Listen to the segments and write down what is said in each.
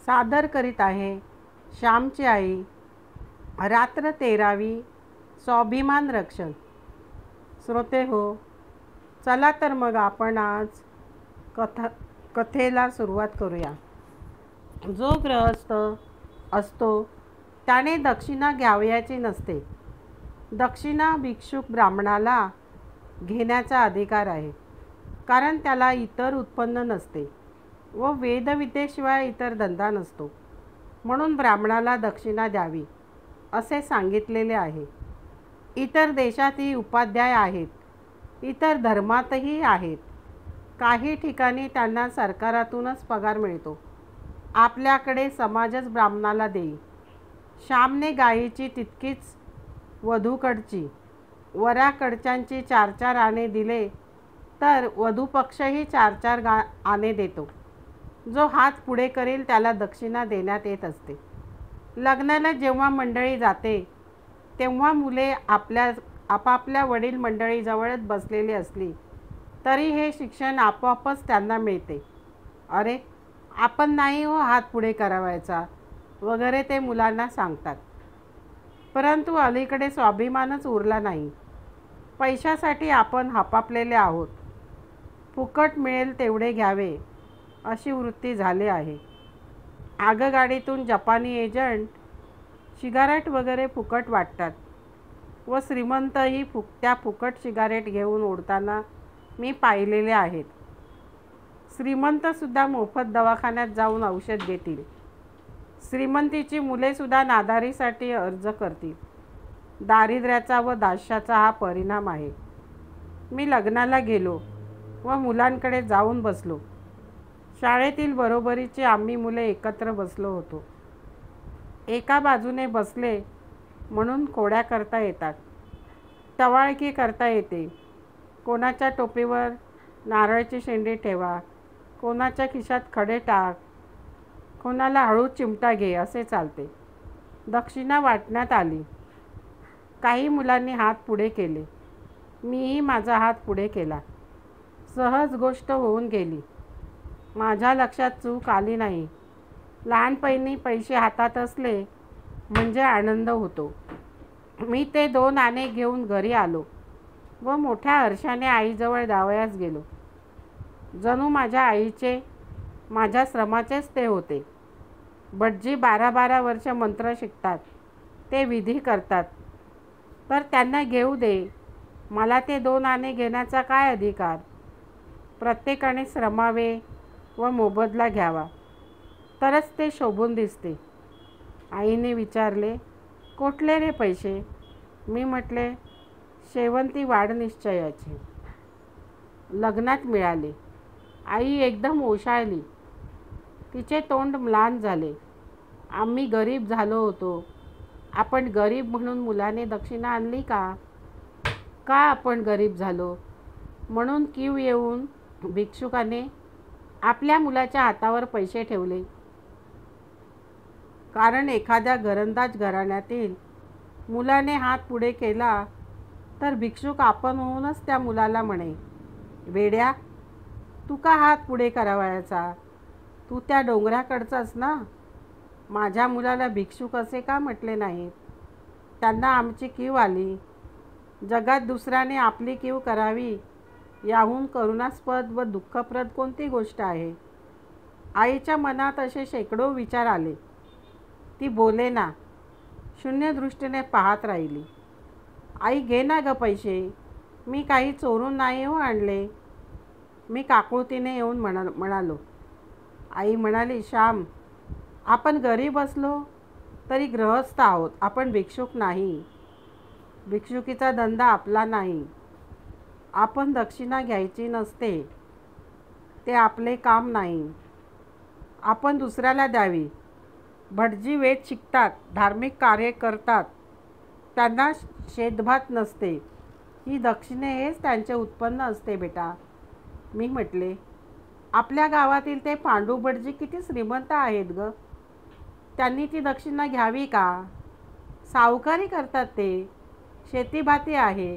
सादर करीत आहे श्यामची आई. रात्र 13वी स्वाभिमान रक्षण. श्रोते हो, चला तर मग आपण आज कथेला सुरुवात करूया. जो गृहस्थ असतो त्याने दक्षिणा घ्यावयाची नसते. दक्षिणा भिक्षुक ब्राह्मणाला घेण्याचा अधिकार आहे, कारण त्याला इतर उत्पन्न नसते व वेदविद्येशिवाय इतर धंदा नसतो. म्हणून ब्राह्मणाला दक्षिणा द्यावी असे सांगितलेले आहे. इतर देशातही उपाध्याय आहेत, इतर धर्मातही आहेत. काही ठिकाणी त्यांना सरकारातूनच पगार मिळतो. आपल्याकडे समाजच ब्राह्मणाला देई. श्यामने गायीची तितकीच वधूकडची वराकडच्यांची 4-4 आणे दिले तर वधूपक्षही 4-4 आणे देतो. जो हात पुढे करील त्याला दक्षिणा देण्यात येत असते. लग्नाला जेव्हा मंडळी जाते तेव्हा मुले आपापल्या वडील मंडळीजवळच बसलेली असली तरी हे शिक्षण आपोआपच त्यांना मिळते. अरे, आपण नाही हो हात पुढे करावायचा वगैरे ते मुलांना सांगतात. परंतु अलीकडे स्वाभिमानच उरला नाही. पैशासाठी आपण हपापलेले आहोत. फुकट मिळेल तेवढे घ्यावे अशी वृत्ती झाली आहे. आगगाडीतून जपानी एजंट सिगारेट वगैरे फुकट वाटतात व श्रीमंतही त्या फुकट सिगारेट घेऊन ओढताना मी पाहिलेले आहेत. श्रीमंतसुद्धा मोफत दवाखान्यात जाऊन औषध घेतील. श्रीमंतीची मुलेसुद्धा नादारीसाठी अर्ज करतील. दारिद्र्याचा व दास्याचा हा परिणाम आहे. मी लग्नाला गेलो व मुलांकडे जाऊन बसलो. शाळेतील बरोबरीची आम्ही मुले एकत्र बसलो होतो. एका बाजूने बसले म्हणून खोड्या करता येतात, टवाळकी करता येते. कोणाच्या टोपीवर नारळाची शेंडी ठेवा, कोणाच्या खिशात खडे टाक, कोणाला हळू चिमटा घे असे चालते. दक्षिणा वाटण्यात आली. काही मुलांनी हात पुढे केले. मीही माझा हात पुढे केला. सहज गोष्ट होऊन गेली. माझ्या लक्षात चूक आली नाही. लहानपणी पैसे हातात असले म्हणजे आनंद होतो. मी ते 2 आणे घेऊन घरी आलो व मोठ्या हर्षाने आईजवळ द्यावयास गेलो. जणू माझ्या आईचे, माझ्या श्रमाचेच ते होते. भटजी 12-12 वर्ष मंत्र शिकतात, ते विधी करतात, तर त्यांना घेऊ दे. मला ते 2 आणे घेण्याचा काय अधिकार? प्रत्येकाने श्रमावे व मोबदला घ्यावा, तरच ते शोभून दिसते. आईने विचारले, कुठले रे पैसे? मी म्हटले, शेवंती वाढ निश्चयाचे. लग्नात मिळाले. आई एकदम ओशाळली. तिचे तोंड म्लान झाले. आम्ही गरीब झालो होतो. आपण गरीब म्हणून मुलाने दक्षिणा आणली का? का आपण गरीब झालो म्हणून कीव येऊन भिक्षुकाने आपल्या मुलाच्या हातावर पैसे ठेवले? कारण एखाद्या घरंदाज घराण्यातील मुलाने हात पुढे केला तर भिक्षुक आपण होऊनच त्या मुलाला म्हणे, वेड्या, तू का हात पुढे करावयाचा? तू त्या डोंगराकडचाच ना? माझ्या मुलाला भिक्षुक असे का म्हटले नाही? त्यांना आमची कीव आली. जगात दुसऱ्याने आपली कीव करावी याहून करुणास्पद व दुःखप्रद कोणती गोष्ट आहे? आईच्या मनात असे शेकडो विचार आले. ती बोलेना, शून्य दृष्टीने पाहत राहिली. आई, घे ना ग पैसे. मी काही चोरून नाही हो आणले. मी काकुळतीने येऊन म्हणालो. आई म्हणाली, श्याम, आपण गरीब असलो तरी गृहस्थ आहोत, आपण भिक्षुक नाही. भिक्षुकीचा धंदा आपला नाही. आपण दक्षिणा घ्यायची नसते, ते आपले काम नाही. आपण दुसऱ्याला द्यावी. भटजी वेद शिकतात, धार्मिक कार्य करतात, त्यांना शेतभात नसते. ही दक्षिणे हेच त्यांचे उत्पन्न असते बेटा. मी म्हटले, आपल्या गावातील ते पांडू भटजी किती श्रीमंत आहेत ग. त्यांनी ती दक्षिणा घ्यावी का? सावकारी करतात ते, शेतीभाती आहे.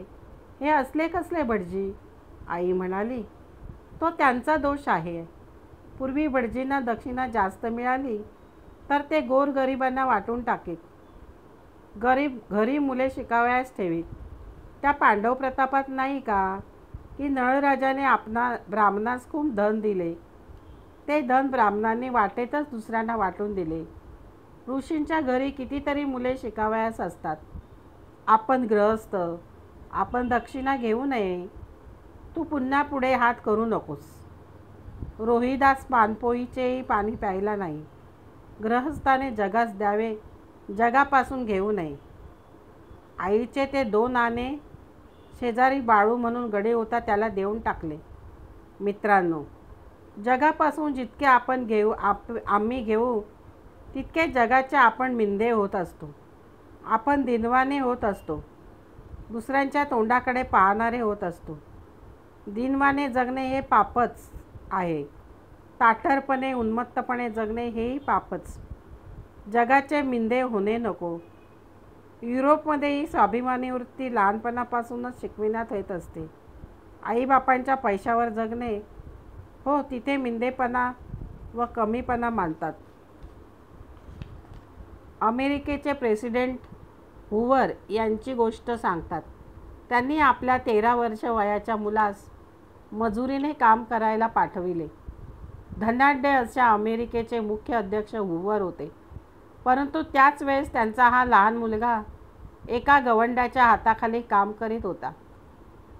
हे असले कसले भटजी? आई म्हणाली, तो त्यांचा दोष आहे. पूर्वी भटजींना दक्षिणा जास्त मिळाली तर ते गोरगरिबांना वाटून टाकीत. घरी मुले शिकावयास ठेवीत. त्या पांडव प्रतापात नाही का की नळराजाने ब्राह्मणास खूप धन दिले. ते धन ब्राह्मणांनी वाटेतच दुसऱ्यांना वाटून दिले. ऋषींच्या घरी कितीतरी मुले शिकावयास असतात. आपण गृहस्थ, आपण दक्षिणा घेऊ नये. तू पुन्हा पुढे हात करू नकोस. रोहिदास पानपोईचेही पाणी प्यायला नाही. गृहस्थाने जगास द्यावे, जगापासून घेऊ नये. आईचे ते 2 आणे शेजारी बाळू म्हणून गडे होता त्याला देऊन टाकले. मित्रांनो, जगापासून जितके आम्ही घेऊ तितके जगाचे आपण मिंदे होत असतो. आपण दिनवाने होत असतो. दुसऱ्यांच्या तोंडाकडे पाहणारे होत असतो. दिनवाने जगणे हे पापच आहे. ताठरपणे उन्मत्तपणे जगणे हेही पापच. जगाचे मिंदे होणे नको. युरोपमध्येही स्वाभिमानी वृत्ती लहानपणापासूनच शिकविण्यात येत असते. आईबापांच्या पैशावर जगणे, हो, तिथे मिंदेपणा व कमीपणा मानतात. अमेरिकेचे प्रेसिडेंट हुवर यांची गोष्ट सांगतात. त्यांनी आपल्या 13 वर्ष वयाच्या मुलास मजुरीने काम करायला पाठविले. धनाढ्य अशा अमेरिकेचे मुख्य अध्यक्ष हुवर होते. परंतु त्याच वेळेस त्यांचा हा लहान मुलगा एका गवंड्याच्या हाताखाली काम करीत होता.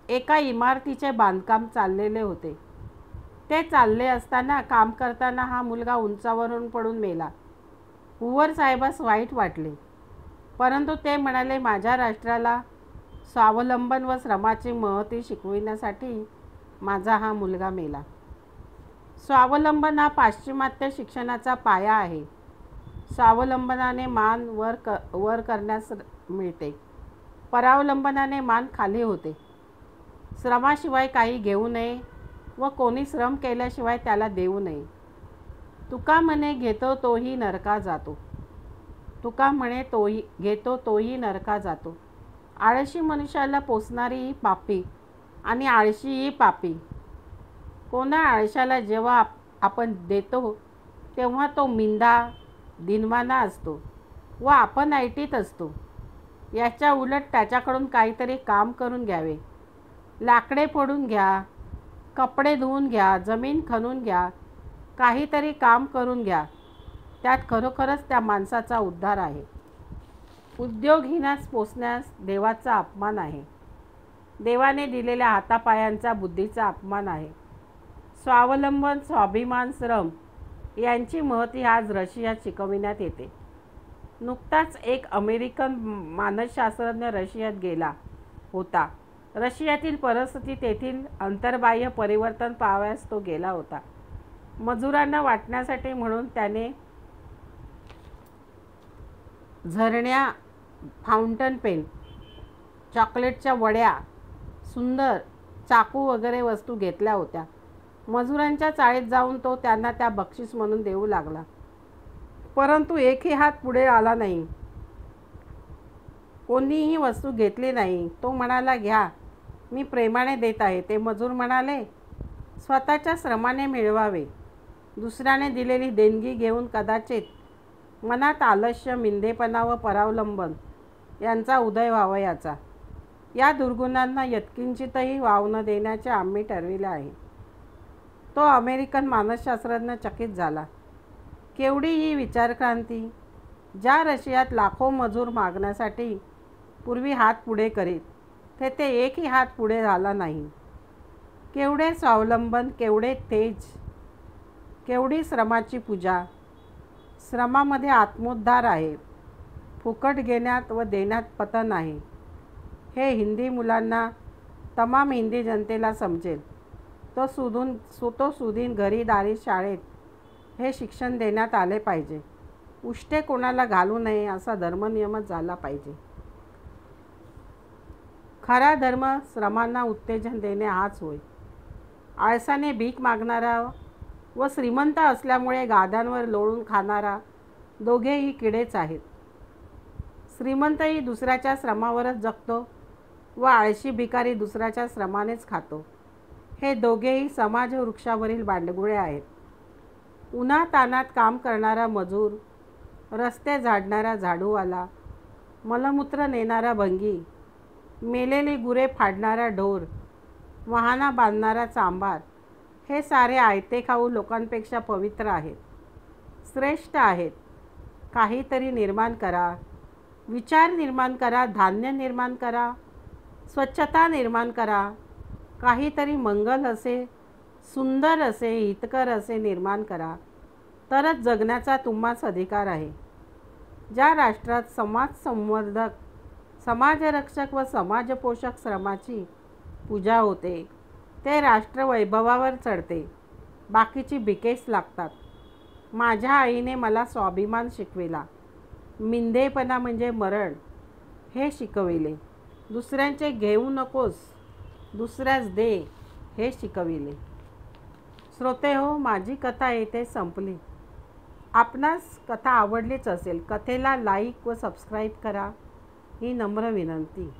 एका इमारतीचे बांधकाम चाललेले होते. ते चालले असताना काम करताना हा मुलगा उंचावरून पडून मेला. हुवर साहेबास वाईट वाटले, परंतु ते म्हणाले, माझ्या राष्ट्राला स्वावलंबन व श्रमाची महती शिकविण्यासाठी माझा हा मुलगा मेला. स्वावलंबन हा पाश्चिमात्य शिक्षणाचा पाया आहे. स्वावलंबनाने मान वर करण्यास मिळते, परावलंबनाने मान खाली होते. श्रमाशिवाय काही घेऊ नये व कोणी श्रम केल्याशिवाय त्याला देऊ नये. तुका म्हणे घेतो तोही नरका जातो. तुका म्हणे घेतो तोही नरका जातो. आळशी मनुष्याला पोसणारी ही पापी आणि आळशी ही पापी. कोणा आळशाला जेव्हा आपण देतो तेव्हा तो मिंदा दिनवाना असतो व आपण ऐटीत असतो. याच्या उलट त्याच्याकडून काहीतरी काम करून घ्यावे. लाकडे फोडून घ्या, कपडे धुवून घ्या, जमीन खणून घ्या, काहीतरी काम करून घ्या. त्यात खरोखरच त्या माणसाचा उद्धार आहे. उद्योगहीनास पोसण्यास देवाचा अपमान आहे. देवाने दिलेल्या हातापायांचा बुद्धीचा अपमान आहे. स्वावलंबन, स्वाभिमान, श्रम यांची महती आज रशियात शिकविण्यात येते. नुकताच एक अमेरिकन मानसशास्त्रज्ञ रशियात गेला होता. रशियातील परिस्थिती, तेथील अंतर्बाह्य परिवर्तन पाहावयास तो गेला होता. मजुरांना वाटण्यासाठी म्हणून त्याने झरण्या, फाउंटन पेन, चॉकलेटच्या वड्या, सुंदर चाकू वगैरे वस्तू घेतल्या होत्या. मजुरांच्या चाळीत जाऊन तो त्यांना त्या बक्षीस म्हणून देऊ लागला, परंतु एकही हात पुढे आला नाही. कोणीही वस्तू घेतली नाही. तो म्हणाला, घ्या, मी प्रेमाने देत आहे. ते मजूर म्हणाले, स्वतःच्या श्रमाने मिळवावे. दुसऱ्याने दिलेली देणगी घेऊन कदाचित मनात आलस्य, मिंदेपणा व परावलंबन यांचा उदय व्हावयाचा. या दुर्गुणांना यत्किंचितही वाव न देण्याचे आम्ही ठरविले आहे. तो अमेरिकन मानसशास्त्रज्ञ चकित झाला. केवढी ही विचारक्रांती! ज्या रशियात लाखो मजूर मागण्यासाठी पूर्वी हात पुढे करीत, तेथे एकही हात पुढे झाला नाही. केवढे स्वावलंबन, केवढे तेज, केवढी श्रमाची पूजा! श्रमामध्ये आत्मोद्धार आहे. फुकट घेण्यात व देण्यात पतन आहे. हे हिंदी मुलांना, तमाम हिंदी जनतेला समजेल. तो सुदीन घरी, दारी, शाळेत हे शिक्षण देण्यात आले पाहिजे. उष्टे कोणाला घालू नये असा धर्मनियमच झाला पाहिजे. खरा धर्म श्रमांना उत्तेजन देणे हाच होय. आळसाने भीक मागणारा व श्रीमंत असल्यामुळे गाद्यांवर लोळून खाणारा दोघेही किडेच आहेत. श्रीमंतही दुसऱ्याच्या श्रमावरच जगतो व आळशी भिकारी दुसऱ्याच्या श्रमानेच खातो. हे दोघेही समाजवृक्षावरील बांडगुळे आहेत. उन्हातानात काम करणारा मजूर रस्ते झाडणारा झाडूवाला, मलमूत्र नेणारा भंगी, मेलेली गुरे फाडणारा ढोर, वाहना बांधणारा चांभार, हे सारे आयते खाऊ लोकांपेक्षा पवित्र आहेत, श्रेष्ठ आहेत. काहीतरी निर्माण करा, विचार निर्माण करा, धान्य निर्माण करा, स्वच्छता निर्माण करा, काहीतरी मंगल असे, सुंदर असे, हितकर असे निर्माण करा, तरच जगण्याचा तुम्हास अधिकार आहे. ज्या राष्ट्रात समाज संवर्धक, समाजरक्षक व समाजपोषक श्रमाची पूजा होते, ते राष्ट्र वैभवावर चढते. बाकीची भिकेच लागतात. माझ्या आईने मला स्वाभिमान शिकविला, मिंधेपणा म्हणजे मरण हे शिकविले. दुसऱ्यांचे घेऊ नकोस, दुसऱ्यास दे हे शिकविले. श्रोते हो, माझी कथा येथे संपली. आपणास कथा आवडलीच असेल, कथेला लाईक व सबस्क्राईब करा ही नम्र विनंती.